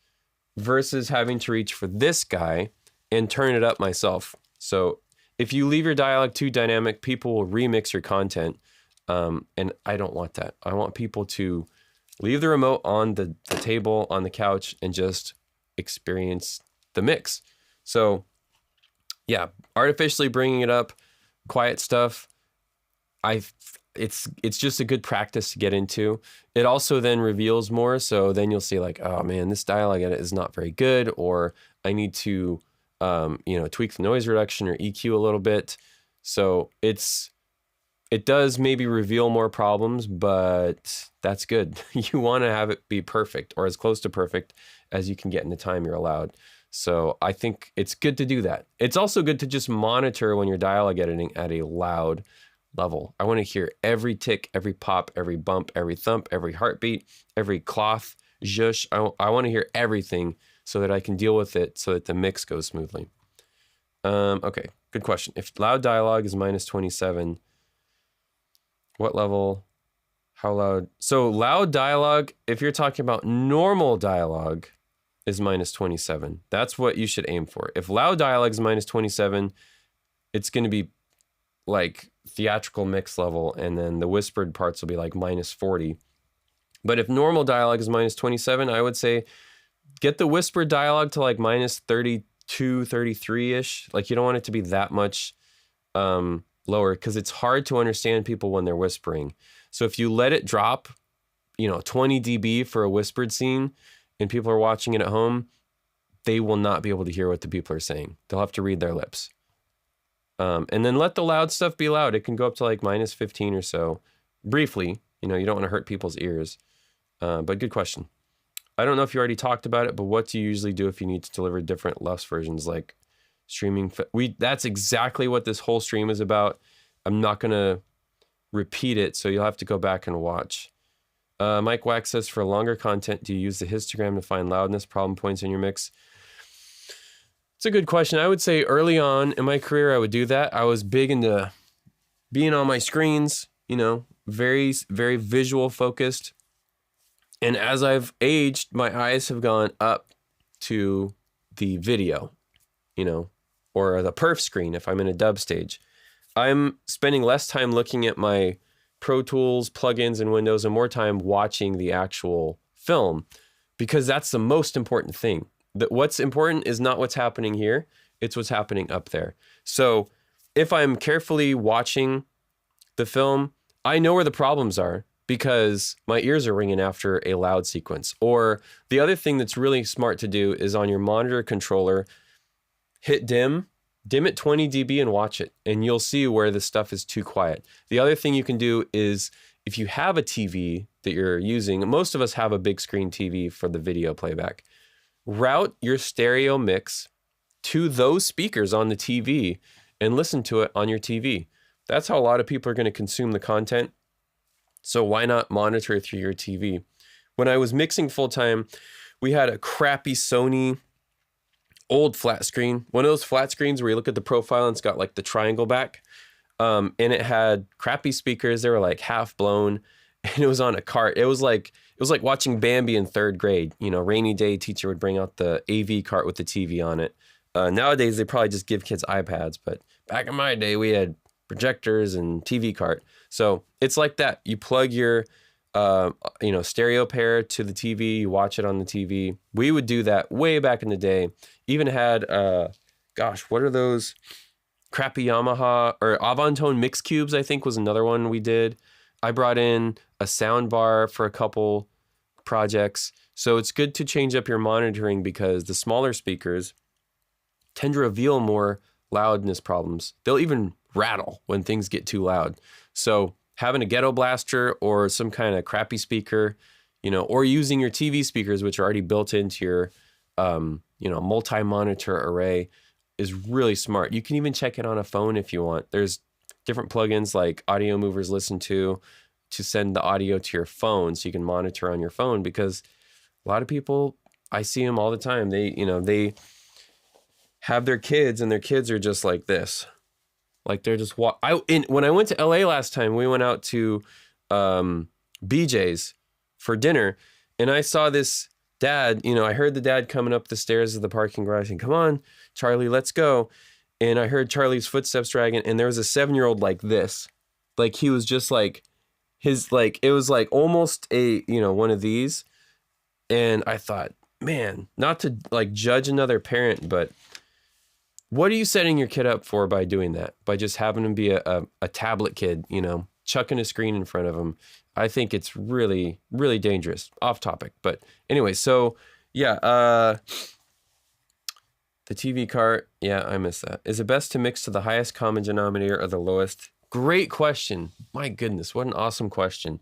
versus having to reach for this guy and turn it up myself. So if you leave your dialogue too dynamic, people will remix your content. And I don't want that. I want people to leave the remote on the table, on the couch, and just experience the mix. So yeah, artificially bringing it up, quiet stuff, it's just a good practice to get into. It also then reveals more. So then you'll see like, oh man, this dialogue edit is not very good, or I need to, tweak the noise reduction or EQ a little bit. So it does maybe reveal more problems, but that's good. You want to have it be perfect, or as close to perfect as you can get in the time you're allowed. So I think it's good to do that. It's also good to just monitor when you're dialogue editing at a loud level. I want to hear every tick, every pop, every bump, every thump, every heartbeat, every cloth, zhush. I want to hear everything so that I can deal with it so that the mix goes smoothly. Okay, good question. If loud dialogue is minus 27, what level? How loud? So loud dialogue, if you're talking about normal dialogue, is minus 27. That's what you should aim for. If loud dialogue is minus 27, it's going to be like theatrical mix level, and then the whispered parts will be like minus 40. But if normal dialogue is minus 27, I would say get the whispered dialogue to like minus 32, 33-ish. Like, you don't want it to be that much lower, because it's hard to understand people when they're whispering. So if you let it drop, 20 dB for a whispered scene, and people are watching it at home, they will not be able to hear what the people are saying. They'll have to read their lips. And then let the loud stuff be loud. It can go up to like minus 15 or so. Briefly, you don't want to hurt people's ears. But good question. I don't know if you already talked about it, but what do you usually do if you need to deliver different LUFS versions, like streaming? That's exactly what this whole stream is about. I'm not going to repeat it, so you'll have to go back and watch. Mike Wax says, for longer content, do you use the histogram to find loudness problem points in your mix? It's a good question. I would say early on in my career, I would do that. I was big into being on my screens, very, very visual focused. And as I've aged, my eyes have gone up to the video, or the perf screen if I'm in a dub stage. I'm spending less time looking at my Pro Tools, plugins, and windows, and more time watching the actual film, because that's the most important thing. What's important is not what's happening here, it's what's happening up there. So if I'm carefully watching the film, I know where the problems are because my ears are ringing after a loud sequence. Or the other thing that's really smart to do is on your monitor controller, hit dim it 20 dB and watch it, and you'll see where the stuff is too quiet. The other thing you can do is, if you have a TV that you're using, most of us have a big screen TV for the video playback, route your stereo mix to those speakers on the TV and listen to it on your TV. That's how a lot of people are going to consume the content. So why not monitor through your TV? When I was mixing full time, we had a crappy Sony old flat screen, one of those flat screens where you look at the profile and it's got like the triangle back. And it had crappy speakers. They were like half blown, and it was on a cart. It was like watching Bambi in third grade. You know, rainy day teacher would bring out the AV cart with the TV on it. Nowadays they probably just give kids iPads, but back in my day we had projectors and TV cart. So it's like that. You plug your stereo pair to the TV, you watch it on the TV. We would do that way back in the day. Even had what are those crappy Yamaha or Avantone mix cubes, I think was another one we did. I brought in a sound bar for a couple projects. So it's good to change up your monitoring because the smaller speakers tend to reveal more loudness problems. They'll even rattle when things get too loud. So having a ghetto blaster or some kind of crappy speaker, or using your TV speakers, which are already built into your, multi-monitor array, is really smart. You can even check it on a phone if you want. There's different plugins like Audio Movers Listen to send the audio to your phone so you can monitor on your phone, because a lot of people, I see them all the time. They have their kids and their kids are just like this. Like they're just when I went to LA last time, we went out to BJ's for dinner, and I saw this dad, I heard the dad coming up the stairs of the parking garage and, "Come on, Charlie, let's go." And I heard Charlie's footsteps dragging, and there was a 7-year-old like this. Like he was just like it was like almost a, one of these. And I thought, man, not to like judge another parent, but what are you setting your kid up for by doing that? By just having him be a tablet kid, chucking a screen in front of him. I think it's really, really dangerous. Off topic. But anyway, so yeah, the TV cart. Yeah, I missed that. Is it best to mix to the highest common denominator or the lowest? Great question. My goodness, what an awesome question.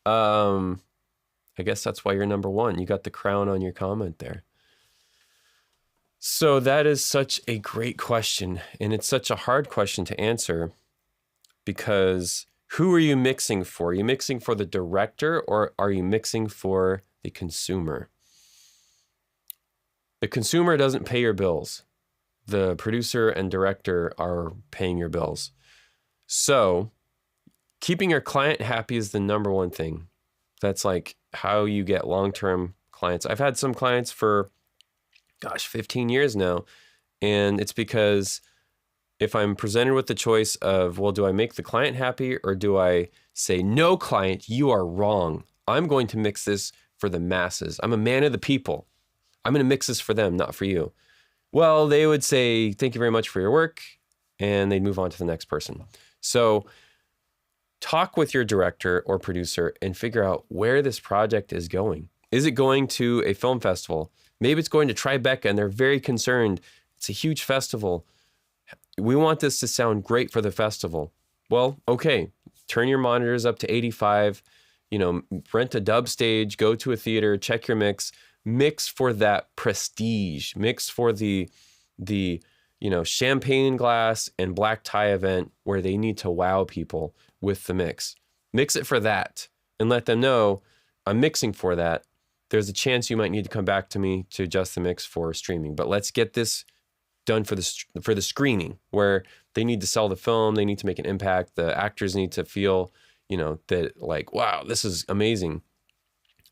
I guess that's why you're number one. You got the crown on your comment there. So that is such a great question, and it's such a hard question to answer, because who are you mixing for? Are you mixing for the director, or are you mixing for the consumer? The consumer doesn't pay your bills. The producer and director are paying your bills. So keeping your client happy is the number one thing. That's like how you get long-term clients. I've had some clients for 15 years now. And it's because if I'm presented with the choice of, well, do I make the client happy, or do I say, no, client, you are wrong. I'm going to mix this for the masses. I'm a man of the people. I'm going to mix this for them, not for you. Well, they would say, thank you very much for your work. And they'd move on to the next person. So talk with your director or producer and figure out where this project is going. Is it going to a film festival? Maybe it's going to Tribeca and they're very concerned. It's a huge festival. We want this to sound great for the festival. Well, okay, turn your monitors up to 85, rent a dub stage, go to a theater, check your mix for that prestige, mix for the champagne glass and black tie event where they need to wow people with the mix. Mix it for that and let them know I'm mixing for that. There's a chance you might need to come back to me to adjust the mix for streaming, but let's get this done for the screening, where they need to sell the film, they need to make an impact, the actors need to feel, that like, wow, this is amazing.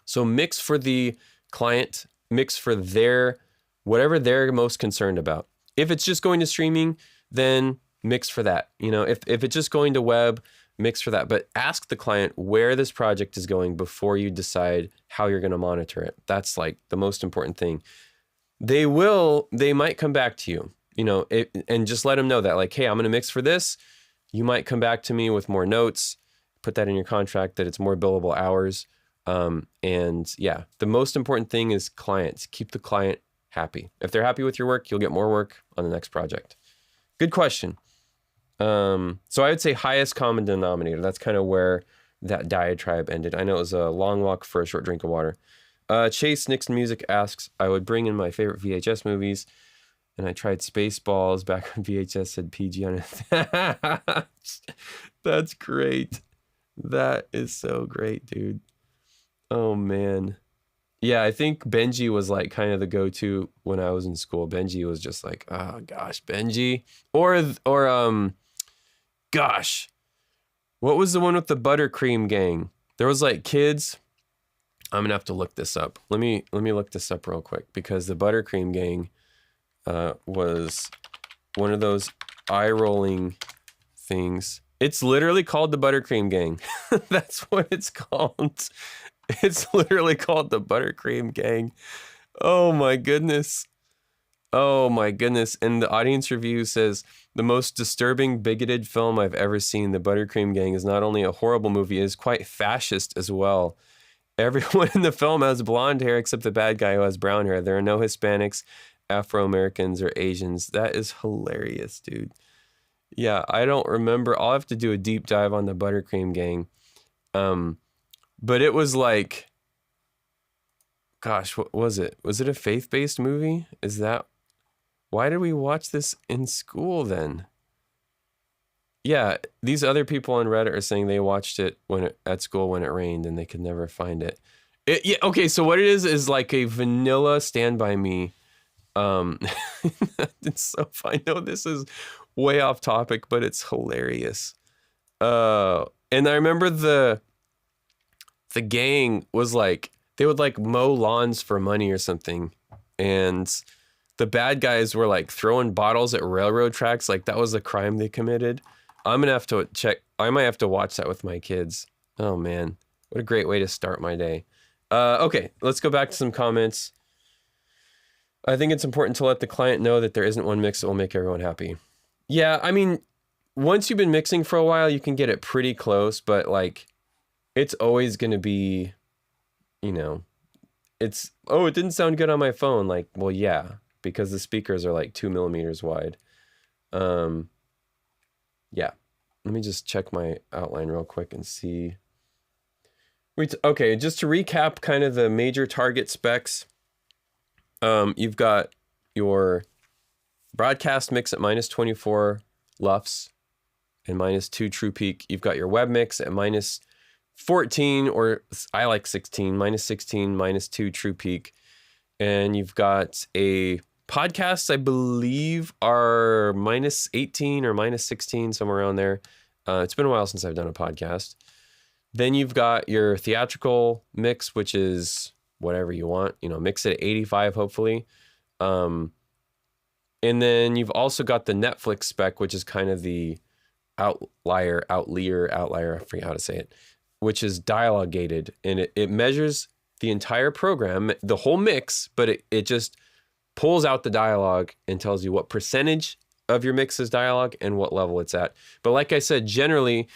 So mix for the client, mix for whatever they're most concerned about. If it's just going to streaming, then mix for that. If it's just going to web, mix for that. But ask the client where this project is going before you decide how you're going to monitor it. That's like the most important thing. They might come back to you, and just let them know that, like, hey, I'm going to mix for this. You might come back to me with more notes, put that in your contract that it's more billable hours. And yeah, the most important thing is clients. Keep the client happy. If they're happy with your work, you'll get more work on the next project. Good question. So I would say highest common denominator. That's kind of where that diatribe ended. I know it was a long walk for a short drink of water. Chase Nixon Music asks, I would bring in my favorite VHS movies, and I tried Spaceballs back when VHS said PG on it. That's great. That is so great, dude. Oh man. Yeah, I think Benji was like kind of the go-to when I was in school. Benji was just like, oh gosh, Benji. Or gosh, what was the one with the buttercream gang? There was like kids. I'm gonna have to look this up. Let me look this up real quick, because the buttercream gang was one of those eye-rolling things. It's literally called the buttercream gang. That's what it's called. It's literally called the buttercream gang. Oh my goodness. Oh my goodness. And the audience review says, the most disturbing, bigoted film I've ever seen. The Buttercream Gang is not only a horrible movie, it is quite fascist as well. Everyone in the film has blonde hair except the bad guy who has brown hair. There are no Hispanics, Afro-Americans, or Asians. That is hilarious, dude. Yeah, I don't remember. I'll have to do a deep dive on the Buttercream Gang. But it was like, gosh, what was it? Was it a faith-based movie? Is that... Why did we watch this in school then? Yeah, these other people on Reddit are saying they watched it at school when it rained and they could never find it. Yeah, okay, so what it is like a vanilla Stand By Me. It's so fun. I know this is way off topic, but it's hilarious. And I remember the gang was like, they would like mow lawns for money or something. And the bad guys were like throwing bottles at railroad tracks. Like that was a crime they committed. I'm going to have to check. I might have to watch that with my kids. Oh man, what a great way to start my day. Okay, let's go back to some comments. I think it's important to let the client know that there isn't one mix that will make everyone happy. Yeah, I mean, once you've been mixing for a while, you can get it pretty close, but like, it's always going to be, you know, it's, oh, it didn't sound good on my phone. Like, well, yeah, because the speakers are like 2 millimeters wide. Yeah, let me just check my outline real quick and see. Okay, just to recap kind of the major target specs. You've got your broadcast mix at -24 LUFS and -2 true peak. You've got your web mix at -14, or I like 16, -16, -2 true peak. And you've got a podcasts, I believe, are -18 or -16, somewhere around there. It's been a while since I've done a podcast. Then you've got your theatrical mix, which is whatever you want, you know, mix it at 85, hopefully. And then you've also got the Netflix spec, which is kind of the outlier, I forget how to say it, which is dialogue gated. And it measures the entire program, the whole mix, but it just pulls out the dialogue and tells you what percentage of your mix is dialogue and what level it's at. But like I said, generally,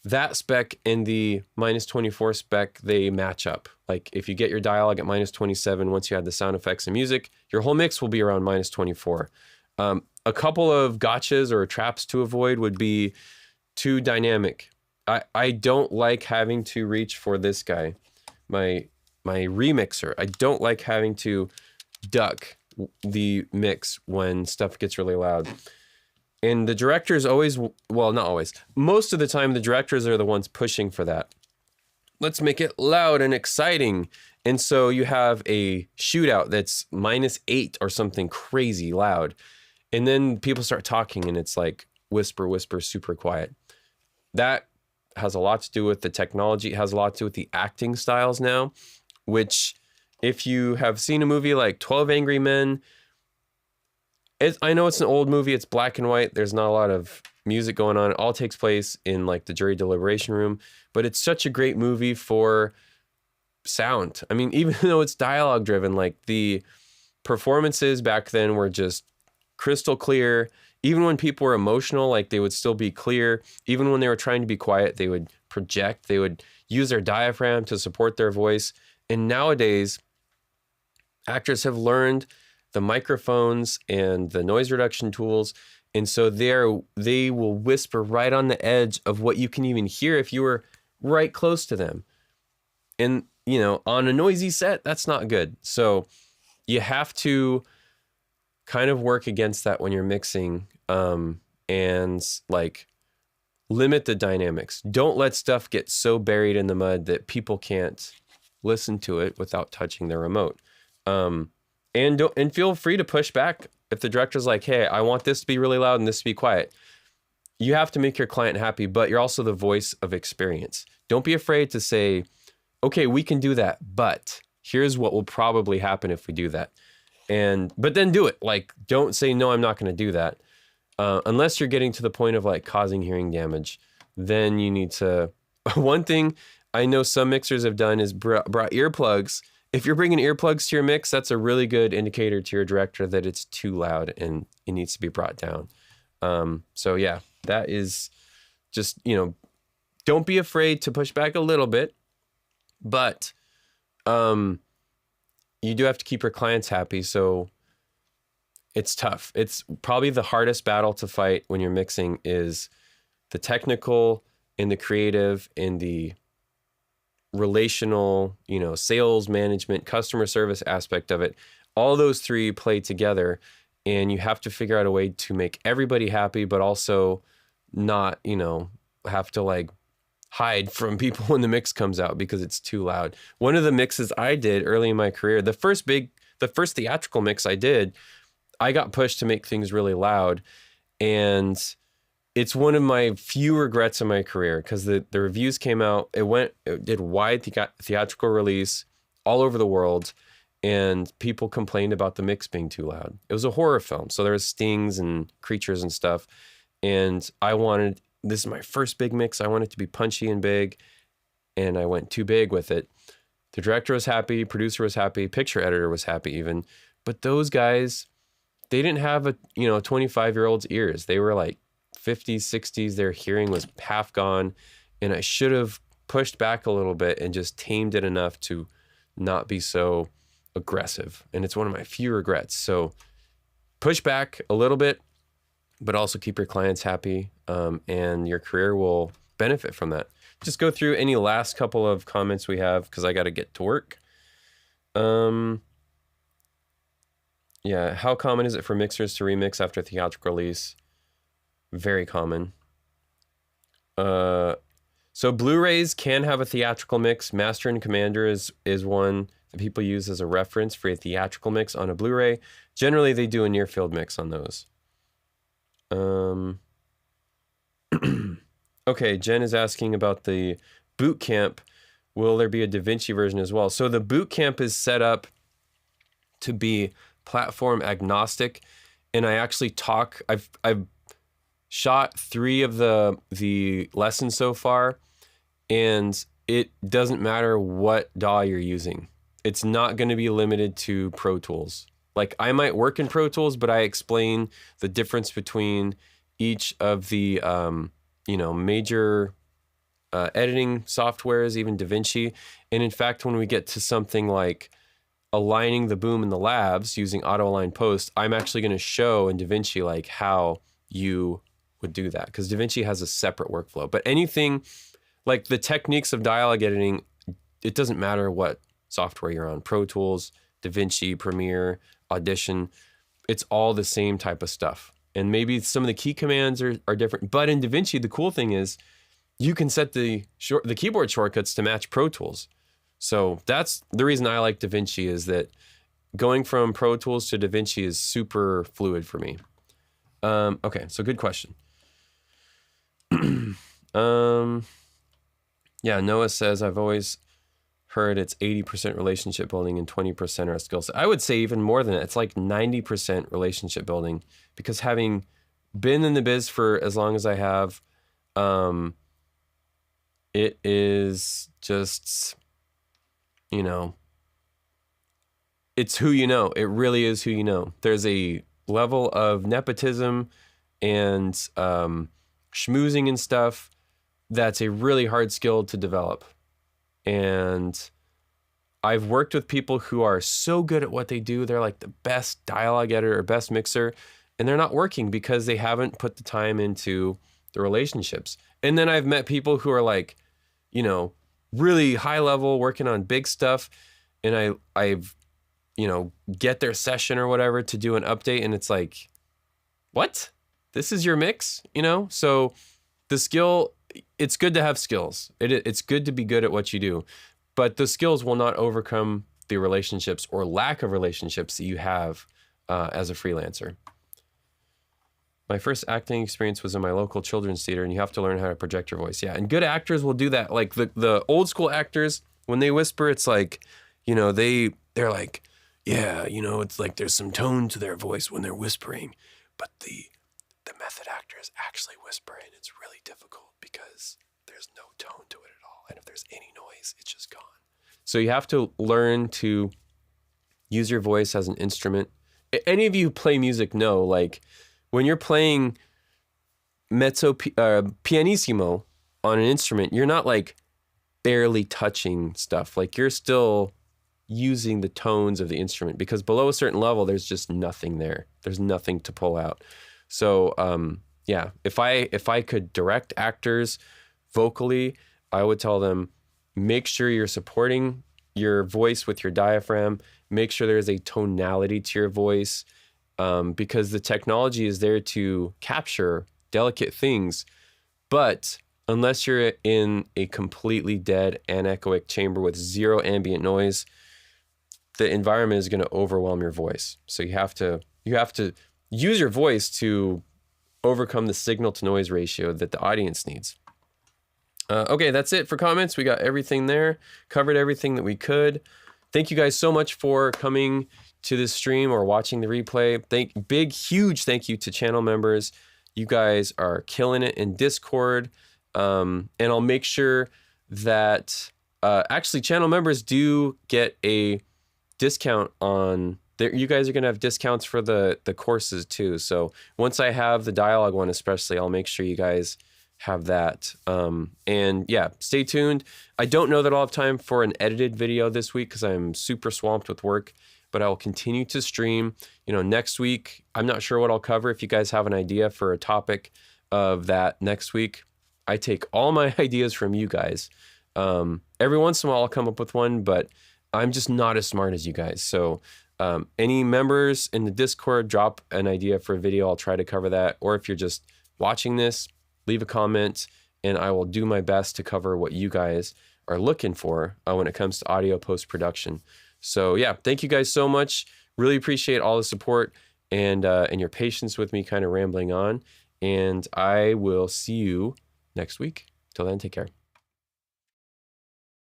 that spec and the -24 spec, they match up. Like if you get your dialogue at -27, once you add the sound effects and music, your whole mix will be around -24. A couple of gotchas or traps to avoid would be too dynamic. I don't like having to reach for this guy, my remixer. I don't like having to duck the mix when stuff gets really loud. And the directors always, well, not always, most of the time the directors are the ones pushing for that. Let's make it loud and exciting. And so you have a shootout that's -8 or something crazy loud. And then people start talking and it's like whisper, whisper, super quiet. That has a lot to do with the technology. It has a lot to do with the acting styles now, which if you have seen a movie like 12 Angry Men, I know it's an old movie, it's black and white, there's not a lot of music going on. It all takes place in like the jury deliberation room, but it's such a great movie for sound. I mean, even though it's dialogue driven, like the performances back then were just crystal clear. Even when people were emotional, like they would still be clear. Even when they were trying to be quiet, they would project, they would use their diaphragm to support their voice. And nowadays, actors have learned the microphones and the noise reduction tools. And so they will whisper right on the edge of what you can even hear if you were right close to them. And, you know, on a noisy set, that's not good. So you have to kind of work against that when you're mixing, and like limit the dynamics. Don't let stuff get so buried in the mud that people can't listen to it without touching their remote. And feel free to push back if the director's like, hey, I want this to be really loud and this to be quiet. You have to make your client happy, but you're also the voice of experience. Don't be afraid to say, okay, we can do that, but here's what will probably happen if we do that. But then do it. Like, don't say, no, I'm not going to do that. Unless you're getting to the point of like causing hearing damage, then you need to. One thing I know some mixers have done is brought earplugs. If you're bringing earplugs to your mix, that's a really good indicator to your director that it's too loud and it needs to be brought down. So yeah, that is just, don't be afraid to push back a little bit, but you do have to keep your clients happy. So it's tough. It's probably the hardest battle to fight when you're mixing is the technical and the creative and the relational, sales management, customer service aspect of it. All those three play together, and you have to figure out a way to make everybody happy, but also not, have to like hide from people when the mix comes out because it's too loud. One of the mixes I did early in my career, the first theatrical mix I did, I got pushed to make things really loud, and it's one of my few regrets in my career because the reviews came out. It did wide theatrical release all over the world, and people complained about the mix being too loud. It was a horror film, so there was stings and creatures and stuff. And this is my first big mix. I wanted it to be punchy and big, and I went too big with it. The director was happy, producer was happy, picture editor was happy even. But those guys, they didn't have a 25-year-old's ears. They were like 50s, 60s. Their hearing was half gone, and I should have pushed back a little bit and just tamed it enough to not be so aggressive. And it's one of my few regrets. So push back a little bit, but also keep your clients happy, and your career will benefit from that. Just go through any last couple of comments we have because I got to get to work. Yeah, how common is it for mixers to remix after theatrical release? Very common. So Blu-rays can have a theatrical mix. Master and Commander is one that people use as a reference for a theatrical mix on a Blu-ray. Generally, they do a near-field mix on those. Okay, Jen is asking about the boot camp. Will there be a DaVinci version as well? So the boot camp is set up to be platform agnostic, and I actually I've shot 3 of the lessons so far, and it doesn't matter what DAW you're using. It's not going to be limited to Pro Tools. Like, I might work in Pro Tools, but I explain the difference between each of the major editing softwares, even DaVinci. And in fact, when we get to something like aligning the boom in the labs using auto align post, I'm actually going to show in DaVinci like how you would do that, because DaVinci has a separate workflow. But anything like the techniques of dialogue editing, it doesn't matter what software you're on, Pro Tools, DaVinci, Premiere, Audition, it's all the same type of stuff. And maybe some of the key commands are different. But in DaVinci, the cool thing is you can set the keyboard shortcuts to match Pro Tools. So that's the reason I like DaVinci, is that going from Pro Tools to DaVinci is super fluid for me. Okay, so good question. Yeah, Noah says, I've always heard it's 80% relationship building and 20% are skill set. I would say even more than that. It's like 90% relationship building, because having been in the biz for as long as I have, it is just, it's who you know. It really is who you know. There's a level of nepotism and schmoozing and stuff that's a really hard skill to develop. And I've worked with people who are so good at what they do. They're like the best dialogue editor or best mixer, and they're not working because they haven't put the time into the relationships. And then I've met people who are like, really high level, working on big stuff, and I've get their session or whatever to do an update, and it's like, what? This is your mix? So the skill, it's good to have skills. It's good to be good at what you do, but the skills will not overcome the relationships or lack of relationships that you have as a freelancer. My first acting experience was in my local children's theater, and you have to learn how to project your voice. Yeah, and good actors will do that. Like the old school actors, when they whisper, it's like, you know, they're like, yeah, you know, it's like there's some tone to their voice when they're whispering, but the method actors actually whisper, and it's really difficult because there's no tone to it at all. And if there's any noise, it's just gone. So you have to learn to use your voice as an instrument. Any of you who play music know, like, when you're playing mezzo pianissimo on an instrument, you're not like barely touching stuff. Like, you're still using the tones of the instrument, because below a certain level, there's just nothing there. There's nothing to pull out. So yeah, if I could direct actors vocally, I would tell them, make sure you're supporting your voice with your diaphragm. Make sure there's a tonality to your voice. Because the technology is there to capture delicate things, but unless you're in a completely dead anechoic chamber with zero ambient noise, the environment is going to overwhelm your voice. So you have to use your voice to overcome the signal to noise ratio that the audience needs. Okay, that's it for comments. We got everything there, covered everything that we could. Thank you guys so much for coming to this stream or watching the replay. Huge thank you to channel members. You guys are killing it in Discord. And I'll make sure that actually channel members do get a discount on there. You guys are going to have discounts for the courses too. So once I have the dialogue one, especially, I'll make sure you guys have that. And yeah, stay tuned. I don't know that I'll have time for an edited video this week because I'm super swamped with work, but I will continue to stream. You know, next week, I'm not sure what I'll cover. If you guys have an idea for a topic of that next week, I take all my ideas from you guys. Every once in a while, I'll come up with one, but I'm just not as smart as you guys. So any members in the Discord, drop an idea for a video. I'll try to cover that. Or if you're just watching this, leave a comment, and I will do my best to cover what you guys are looking for when it comes to audio post-production. So yeah, thank you guys so much. Really appreciate all the support and your patience with me kind of rambling on. And I will see you next week. Till then, take care.